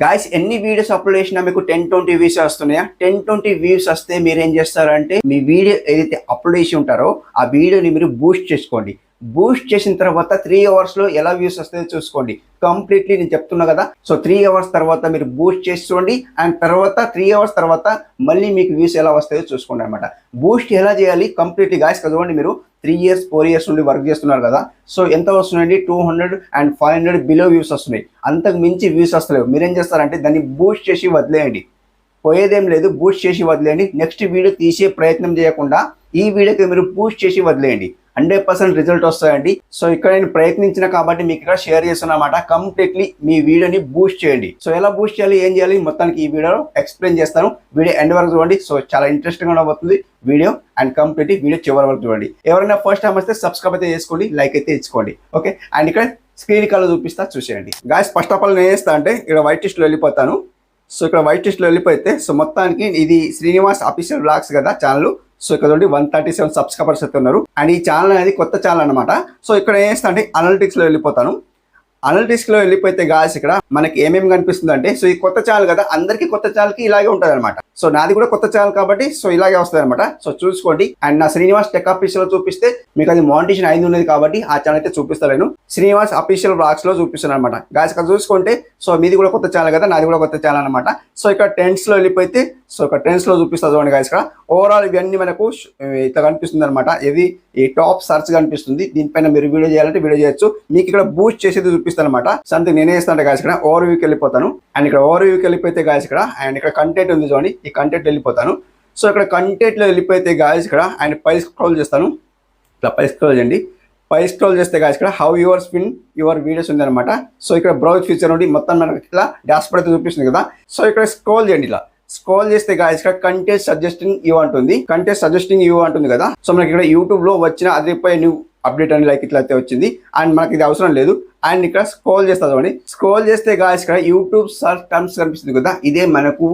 Guys ఎన్ని videos upload చేసినా మీకు 10-20 వ్యూస్ వస్తున్నాయా? 10-20 వ్యూస్ వస్తే మీరు ఏం చేస్తారంటే మీ వీడియో ఏదైతే అప్లోడ్ చేసి ఉంటారో ఆ వీడియోని మీరు బూస్ట్ చేసుకోండి. బూస్ట్ చేసిన తర్వాత 3 అవర్స్లో ఎలా వ్యూస్ వస్తాయో చూసుకోండి. కంప్లీట్లీ నేను చెప్తున్నా కదా. సో 3 అవర్స్ తర్వాత మీరు బూస్ట్ చేసి చూడండి. అండ్ తర్వాత 3 అవర్స్ తర్వాత మళ్ళీ మీకు వ్యూస్ ఎలా వస్తాయో చూసుకోండి అనమాట. బూస్ట్ ఎలా చేయాలి కంప్లీట్లీ గాయ్స్ చదవండి. మీరు 3 ఇయర్స్ 4 ఇయర్స్ నుండి వర్క్ చేస్తున్నారు కదా. సో ఎంత వస్తున్నాయండి? 200 and 500 బిలో వ్యూస్ వస్తున్నాయి. అంతకు మించి వ్యూస్ వస్తలేవు. మీరేం చేస్తారంటే దాన్ని బూస్ట్ చేసి వదిలేయండి. పోయేదేం లేదు, బూస్ట్ చేసి వదిలేయండి. నెక్స్ట్ వీడియో తీసే ప్రయత్నం చేయకుండా ఈ వీడియోకి మీరు బూస్ట్ చేసి వదిలేయండి. 100% రిజల్ట్ వస్తాయండి. సో ఇక్కడ నేను ప్రయత్నించిన కాబట్టి మీకు ఇక్కడ షేర్ చేస్తున్నమాట. కంప్లీట్లీ మీ వీడియోని బూస్ట్ చేయండి. సో ఎలా బూస్ట్ చేయాలి, ఏం చేయాలి మొత్తానికి ఈ వీడియోలో ఎక్స్ప్లెయిన్ చేస్తాను. వీడియో ఎండ్ వరకు చూడండి. సో చాలా ఇంట్రెస్టింగ్ గా ఉండబోతుంది వీడియో. అండ్ కంప్లీట్లీ వీడియో చివరి వరకు చూడండి. ఎవరైనా ఫస్ట్ టైం వస్తే సబ్స్క్రైబ్ అయితే చేసుకోండి, లైక్ అయితే ఇచ్చుకోండి. ఓకే, అండ్ ఇక్కడ స్క్రీన్ కాల్ చూపిస్తా చూసేయండి. గాయ్స్ ఫస్ట్ ఆఫ్ ఆల్ నేను చేస్తా అంటే ఇక్కడ వైట్ లిస్ట్ లో వెళ్ళిపోతాను. సో ఇక్కడ వైట్ లిస్ట్ లో వెళ్ళిపోతే సో మొత్తానికి ఇది శ్రీనివాస్ అఫీషియల్ బ్లాగ్స్ కదా ఛానల్. సో ఇక్కడ 137 సబ్స్క్రైబర్స్ అయితే ఉన్నారు. అండ్ ఈ ఛానల్ అనేది కొత్త ఛానల్ అనమాట. సో ఇక్కడ ఏం చేస్తా అంటే అనలిటిక్స్ లో వెళ్ళిపోతాను. అనలిటిక్స్ లో వెళ్ళిపోతే గాయ్స్ ఇక్కడ మనకి ఏమేమి కనిపిస్తుంది అంటే సో ఈ కొత్త ఛానల్ కదా, అందరికీ కొత్త ఛానల్ కి ఇలాగే ఉంటుంది అనమాట. సో నాది కూడా కొత్త ఛానల్ కాబట్టి సో ఇలాగే వస్తుంది అనమాట. సో చూసుకోండి. అండ్ నా శ్రీనివాస్ టెక్ అఫీషియల్ లో చూపిస్తే మీకు అది మానిటైజేషన్ అయింది ఉన్నది కాబట్టి ఆ ఛానల్ అయితే చూపిస్తాను. శ్రీనివాస్ అఫీషియల్ బ్లాగ్స్ లో చూపిస్తాను అనమాట. గాయ్స్ ఇక్కడ చూసుకుంటే సో మీది కూడా కొత్త ఛానల్ కదా, నాది కూడా కొత్త ఛానల్ అనమాట. సో ఇక్కడ ట్రెండ్స్ లో వెళ్ళిపోతే సో ఇక్కడ ట్రెండ్స్ లో చూపిస్తా చూడండి గాయ్స్. ఇక్కడ ఓవరాల్ ఇవన్నీ మనకు ఇట్లా కనిపిస్తుంది అనమాట. ఇది ఈ టాప్ సర్చ్ కనిపిస్తుంది. దీనిపైన మీరు వీడియో చేయాలంటే వీడియో చేయొచ్చు. మీకు ఇక్కడ బూస్ట్ చేసేది చూపిస్తాను అనమాట. సంథింగ్ నేనే చేస్తాను గాయ్స్. ఇక్కడ ఓవర్ వ్యూకి వెళ్ళిపోతాను. అండ్ ఇక్కడ ఓవర్ వ్యూకి వెళ్ళిపోతే గాయ్స్ ఇక్కడ అండ్ ఇక్కడ కంటెంట్ ఉంది చూడండి. ఈ కంటెంట్ వెళ్ళిపోతాను. సో ఇక్కడ కంటెంట్ లో వెళ్ళిపోతే గాయ్స్ ఇక్కడ అండ్ పై స్క్రోల్ చేస్తాను. ఇట్లా పై స్క్రోల్ చేయండి. పై స్క్రోల్ చేస్తే గాయ్స్ ఇక్కడ how your spin your videos ఉంది అనమాట. సో ఇక్కడ బ్రౌజ్ ఫీచర్ నుండి మొత్తం మనకి ఇట్లా డాష్ బోర్డ్ అయితే చూపిస్తుంది కదా. సో ఇక్కడ స్క్రోల్ చేయండి. ఇలా స్క్రోల్ చేస్తే గాయ్స్ ఇక్కడ కంటెంట్ సజెస్టింగ్ యూ అంటుంది. కంటెంట్ సజెస్టింగ్ యూ అంటుంది కదా. సో మనకి ఇక్కడ యూట్యూబ్ లో వచ్చిన అదిపై న్యూ అప్డేట్ అని లైక్ ఇట్లా అయితే వచ్చింది. అండ్ మనకి ఇది అవసరం లేదు. అండ్ ఇక్కడ స్క్రోల్ చేస్తా చూడండి. స్క్రోల్ చేస్తే గాయ్స్ ఇక్కడ యూట్యూబ్ సర్చ్ టర్మ్స్ కనిపిస్తుంది కదా, ఇదే మనకు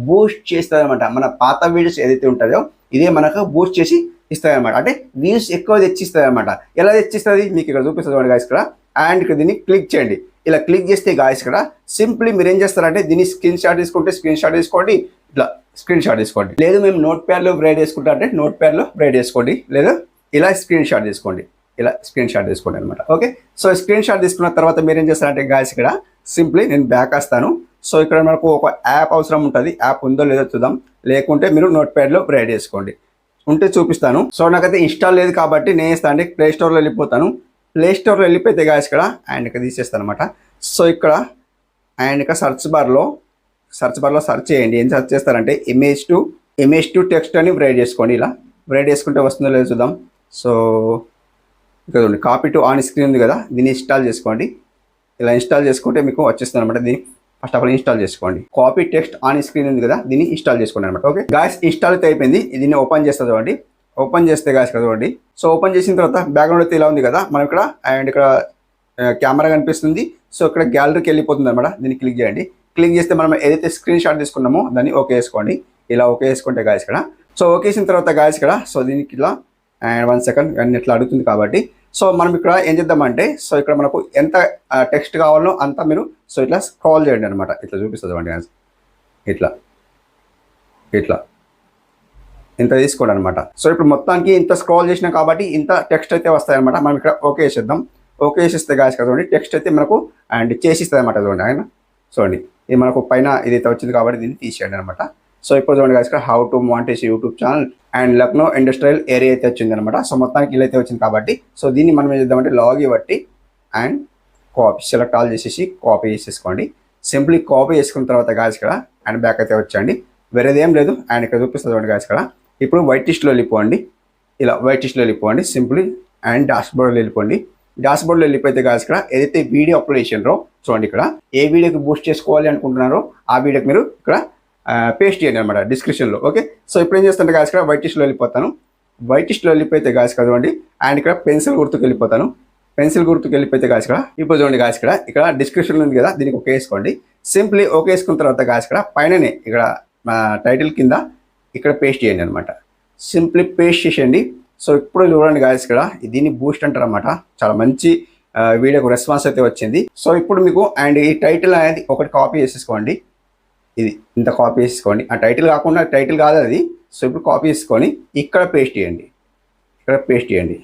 బూస్ట్ చేస్తుంది అనమాట. మన పాత వీడియోస్ ఏదైతే ఉంటుందో ఇదే మనకు బూస్ట్ చేసి ఇస్తుంది అనమాట. అంటే వ్యూస్ ఎక్కువ తెచ్చిస్తుంది అనమాట. ఎలా తెచ్చిస్తుంది మీకు ఇక్కడ చూపిస్తుంది చూడండి గాయ్స్ ఇక్కడ. అండ్ ఇక్కడ దీన్ని క్లిక్ చేయండి. ఇలా క్లిక్ చేస్తే గాయ్స్ ఇక్కడ సింప్లీ మీరు ఏం చేస్తారంటే దీన్ని స్క్రీన్ షాట్ తీసుకుంటే స్క్రీన్ షాట్ తీసుకోండి. ఇట్లా స్క్రీన్ షాట్ తీసుకోండి. లేదు మేము నోట్ ప్యాడ్ లో బ్రైడ్ వేసుకుంటా అంటే నోట్ ప్యాడ్ లో బ్రైడ్ వేసుకోండి. లేదా ఇలా స్క్రీన్ షాట్ తీసుకోండి. ఇలా స్క్రీన్ షాట్ తీసుకోండి అనమాట. ఓకే, సో స్క్రీన్ షాట్ తీసుకున్న తర్వాత మీరు ఏం చేస్తారంటే గాయ్స్ ఇక్కడ సింప్లీ నేను బ్యాక్ వస్తాను. సో ఇక్కడ మనకు ఒక యాప్ అవసరం ఉంటుంది. యాప్ ఉందో లేదో చూద్దాం. లేకుంటే మీరు నోట్ ప్యాడ్లో బ్రైడ్ చేసుకోండి. ఉంటే చూపిస్తాను. సో నాకైతే ఇన్స్టాల్ లేదు కాబట్టి నేను చేస్తాను అంటే ప్లే స్టోర్లో వెళ్ళిపోతాను. ప్లే స్టోర్లో వెళ్ళిపోతే గాయ్స్ ఇక్కడ అండ్ ఇక్కడ తీసేస్తాను అనమాట. సో ఇక్కడ అండ్ ఇక్కడ సర్చ్ బార్లో సర్చ్ చేయండి. ఏం సర్చ్ చేస్తారంటే ఇమేజ్ టు టెక్స్ట్ అని బ్రైడ్ చేసుకోండి. ఇలా బ్రైడ్ చేసుకుంటే వస్తుందో లేదో చూద్దాం. సో ఇక్కడ చూడండి కాపీ టు ఆన్ స్క్రీన్ ఉంది కదా, దీన్ని ఇన్స్టాల్ చేసుకోండి. ఇలా ఇన్స్టాల్ చేసుకుంటే మీకు వచ్చేస్తుంది అనమాట. దీన్ని ఫస్ట్ ఆఫ్ ఆల్ ఇన్స్టాల్ చేసుకోండి. కాపీ టెక్స్ట్ ఆన్ స్క్రీన్ ఉంది కదా, దీన్ని ఇన్స్టాల్ చేసుకోండి అనమాట. ఓకే గాయ్స్ ఇన్స్టాల్ అయితే అయిపోయింది. దీన్ని ఓపెన్ చేస్తుంది చూడండి. ఓపెన్ చేస్తే గాయ్స్ కదా చూడండి. సో ఓపెన్ చేసిన తర్వాత బ్యాక్గ్రౌండ్ అయితే ఇలా ఉంది కదా. మనం ఇక్కడ అండ్ ఇక్కడ కెమెరా కనిపిస్తుంది. సో ఇక్కడ గ్యాలరీకి వెళ్ళిపోతుంది అనమాట. దీన్ని క్లిక్ చేయండి. క్లిక్ చేస్తే మనం ఏదైతే స్క్రీన్ షాట్ తీసుకున్నామో దాన్ని ఓకే వేసుకోండి. ఇలా ఓకే వేసుకుంటే గాయ్స్ ఇక్కడ సో ఓకే వేసిన తర్వాత గాయ్స్ ఇక్కడ సో దీనికి ఇలా అండ్ 1 సెకండ్ అన్ని ఇట్లా అడుగుతుంది కాబట్టి సో మనం ఇక్కడ ఏం చేద్దామంటే సో ఇక్కడ మనకు ఎంత టెక్స్ట్ కావాలో అంతా మీరు సో ఇట్లా స్క్రోల్ చేయండి అనమాట. ఇట్లా చూపిస్తుంది అండి. ఇట్లా ఇట్లా ఇంత తీసుకోండి అనమాట. సో ఇప్పుడు మొత్తానికి ఇంత స్క్రోల్ చేసినా కాబట్టి ఇంత టెక్స్ట్ అయితే వస్తాయి అనమాట. మనం ఇక్కడ ఓకే వేసేద్దాం. ఓకే వేసేస్తే గాయ్స్ కదా చూడండి టెక్స్ట్ అయితే మనకు అండ్ చేసిస్తుంది అనమాట. చూడండి ఆయన చూడండి ఇది మనకు పైన ఇదైతే వచ్చింది కాబట్టి దీన్ని తీసేయండి అనమాట. సో ఇప్పుడు చూడండి guys how to monetize YouTube channel and Lucknow industrial area అయితే వచ్చింది అనమాట. సో మొత్తానికి ఇలా అయితే వచ్చింది కాబట్టి సో దీన్ని మనం ఏం చేద్దామంటే లాగ్ ఇవ్వట్టి అండ్ కాపీ సెలెక్ట్ ఆల్ చేసేసి కాపీ చేసేసుకోండి. సింప్లీ కాపీ చేసుకున్న తర్వాత గాయ్స్ ఇక్కడ అండ్ బ్యాక్ అయితే వచ్చండి. వేరేది ఏం లేదు. అండ్ ఇక్కడ చూపిస్తుంది చూడండి గాయ్స్ ఇక్కడ. ఇప్పుడు వైట్ లిస్ట్లో వెళ్ళిపోండి. ఇలా వైట్ లిస్ట్లో వెళ్ళిపోండి సింప్లీ అండ్ డాష్ బోర్డ్లో వెళ్ళిపోండి. డాష్ బోర్డ్లో వెళ్ళిపోతే గాయ్స్ ఇక్కడ ఏదైతే వీడియో అప్లోడ్ చేసినారో చూడండి. ఇక్కడ ఏ వీడియోకి బూస్ట్ చేసుకోవాలి అనుకుంటున్నారో ఆ వీడియోకి మీరు ఇక్కడ పేస్ట్ చేయండి అనమాట డిస్క్రిప్షన్లో. ఓకే, సో ఇప్పుడు ఏం చేస్తుంటే గాయ్స్ ఇక్కడ వైట్ లిస్ట్లో వెళ్ళిపోతాను. వైట్ లిస్ట్లో వెళ్ళిపోతే గాయ్స్ చూడండి అండ్ ఇక్కడ పెన్సిల్ గుర్తుకు వెళ్ళిపోతాను. పెన్సిల్ గుర్తుకు వెళ్ళిపోతే గాయ్స్ ఇక్కడ ఇప్పుడు చూడండి గాయ్స్ ఇక్కడ డిస్క్రిప్షన్ ఉంది కదా, దీనికి ఓకే వేసుకోండి. సింప్లీ ఓకే వేసుకున్న తర్వాత గాయ్స్ ఇక్కడ పైననే ఇక్కడ టైటిల్ కింద ఇక్కడ పేస్ట్ చేయండి అనమాట. సింప్లీ పేస్ట్ చేసేయండి. సో ఇప్పుడు చూడండి గాయ్స్ ఇక్కడ దీన్ని బూస్ట్ అంటారు అనమాట. చాలా మంచి వీడియోకి రెస్పాన్స్ అయితే వచ్చింది. సో ఇప్పుడు మీకు అండ్ ఈ టైటిల్ అనేది ఒకటి కాపీ చేసేసుకోండి. ఇది ఇంత కాపీ చేసుకోండి. ఆ టైటిల్ కాకుండా టైటిల్ కాదు అది. సో ఇప్పుడు కాపీ చేసుకొని ఇక్కడ పేస్ట్ చేయండి. ఇక్కడ పేస్ట్ చేయండి.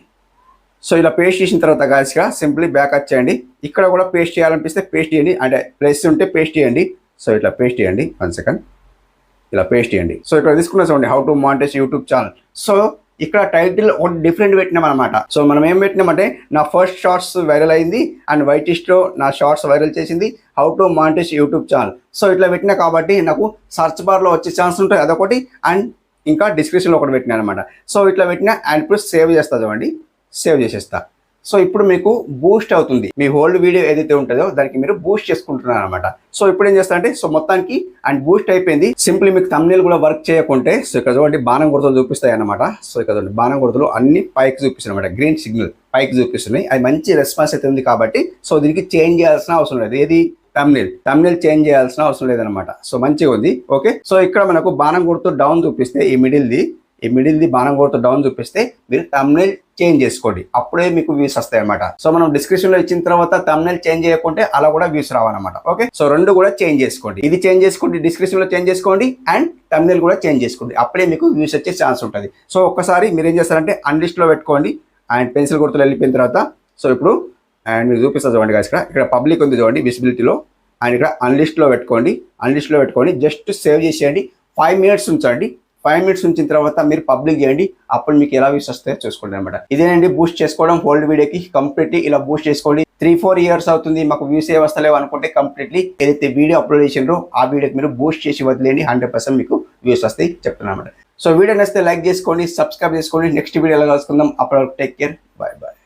సో ఇలా పేస్ట్ చేసిన తర్వాత గాయస్గా సింప్లీ బ్యాక్ వచ్చేయండి. ఇక్కడ కూడా పేస్ట్ చేయాలనిపిస్తే పేస్ట్ చేయండి. అంటే ప్లస్ ఉంటే పేస్ట్ చేయండి. సో ఇట్లా పేస్ట్ చేయండి. 1 సెకండ్ ఇలా పేస్ట్ చేయండి. సో ఇక్కడ తీసుకున్న చూడండి how to monetize YouTube channel. So ఇక్కడ టైటిల్ ఒకటి డిఫరెంట్ పెట్టినాం అనమాట. సో మనం ఏం పెట్టినామంటే నా ఫస్ట్ షార్ట్స్ వైరల్ అయింది అండ్ వైటిస్ట్లో నా షార్ట్స్ వైరల్ చేసింది how to monetize YouTube channel. So ఇట్లా పెట్టినా కాబట్టి నాకు సర్చ్ బార్లో వచ్చే ఛాన్స్ ఉంటుంది అదొకటి అండ్ ఇంకా డిస్క్రిప్షన్లో ఒకటి పెట్టినా అనమాట. సో ఇట్లా పెట్టినా అండ్ ఇప్పుడు సేవ్ చేస్తా చూడండి. సేవ్ చేసేస్తా. సో ఇప్పుడు మీకు బూస్ట్ అవుతుంది. మీ హోల్డ్ వీడియో ఏదైతే ఉంటుందో దానికి మీరు బూస్ట్ చేసుకుంటున్నారు అనమాట. సో ఇప్పుడు ఏం చేస్తా అంటే సో మొత్తానికి అండ్ బూస్ట్ అయిపోయింది. సింప్లీ మీకు థంబ్నెయిల్ కూడా వర్క్ చేయకుంటే సో ఇక్కడ చూడండి బాణం గుర్తులు చూపిస్తాయి అనమాట. సో ఇక్కడ చూడండి బాణం గుర్తులు అన్ని పైకి చూపిస్తాయి అనమాట. గ్రీన్ సిగ్నల్ పైకి చూపిస్తున్నాయి. అది మంచి రెస్పాన్స్ అయితే ఉంది కాబట్టి సో దీనికి చేంజ్ చేయాల్సిన అవసరం లేదు. ఏది థంబ్నెయిల్ చేంజ్ చేయాల్సిన అవసరం లేదనమాట. సో మంచిగా ఉంది. ఓకే. సో ఇక్కడ మనకు బాణం గుర్తు డౌన్ చూపిస్తే ఈ మిడిల్ది బాణం గుర్తు డౌన్ చూపిస్తే మీరు థంబ్నెయిల్ చేంజ్ చేసుకోండి. అప్పుడే మీకు వ్యూస్ వస్తాయి అనమాట. సో మనం డిస్క్రిప్షన్ లో ఇచ్చిన తర్వాత థంబ్నెయిల్ చేంజ్ చేయకుంటే అలా కూడా వ్యూస్ రావన్నమాట. ఓకే. సో రెండు కూడా చేంజ్ చేసుకోండి. ఇది చేంజ్ చేసుకోండి, డిస్క్రిప్షన్ లో చేంజ్ చేసుకోండి అండ్ థంబ్నెయిల్ కూడా చేంజ్ చేసుకోండి. అప్పుడే మీకు వ్యూస్ వచ్చే ఛాన్స్ ఉంటుంది. సో ఒక్కసారి మీరు ఏం చేస్తారంటే అన్లిస్ట్ లో పెట్టుకోండి అండ్ పెన్సిల్ గుర్తులు వెళ్ళిపోయిన తర్వాత సో ఇప్పుడు అండ్ మీరు చూపిస్తారు చూడండి guys, ఇక్కడ పబ్లిక్ ఉంది చూడండి విజిబిలిటీలో అండ్ ఇక్కడ అన్లిస్ట్ లో పెట్టుకోండి జస్ట్ సేవ్ చేసేయండి. 5 minutes ఉంచండి. 5 minutes ఉంచిన తర్వాత మీరు పబ్లిక్ చేయండి. అప్పుడు మీకు ఎలా వ్యూస్ వస్తాయో చూసుకోండి అనమాట. ఇదేనండి బూస్ట్ చేసుకోవడం హోల్డ్ వీడియోకి. కంప్లీట్లీ ఇలా బూస్ట్ చేసుకోండి. 3-4 years అవుతుంది మాకు వ్యూస్ ఏ వస్తలేవు అనుకుంటే కంప్లీట్లీ ఏదైతే వీడియో అప్లోడ్ చేసిండ్రో ఆ వీడియోకి మీరు బూస్ట్ చేసి వదిలేండి. 100% మీకు వ్యూస్ వస్తాయి చెప్తున్నాను అనమాట. సో వీడియో నచ్చితే లైక్ చేసుకోండి, సబ్స్క్రైబ్ చేసుకోండి. నెక్స్ట్ వీడియోలో కలుసుకుందాం. అప్పుడు టేక్ కేర్, బాయ్ బాయ్.